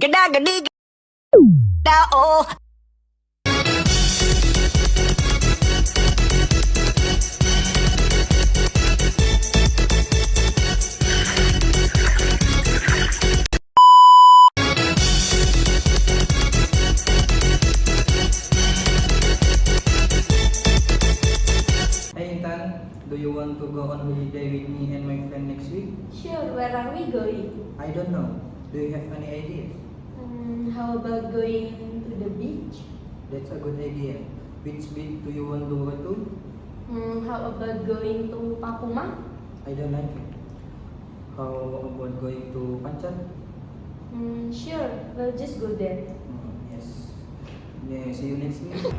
Gada gadi da oh. Hey Intan, do you want to go on holiday with me and my friend next week? Sure, where are we going? I don't know. Do you have any ideas? How about going to the beach? That's a good idea. Which beach do you want to go to? How about going to Papuma? I don't like it. How about going to Panchal? Sure, we'll just go there. Yes. Yeah, see you next week.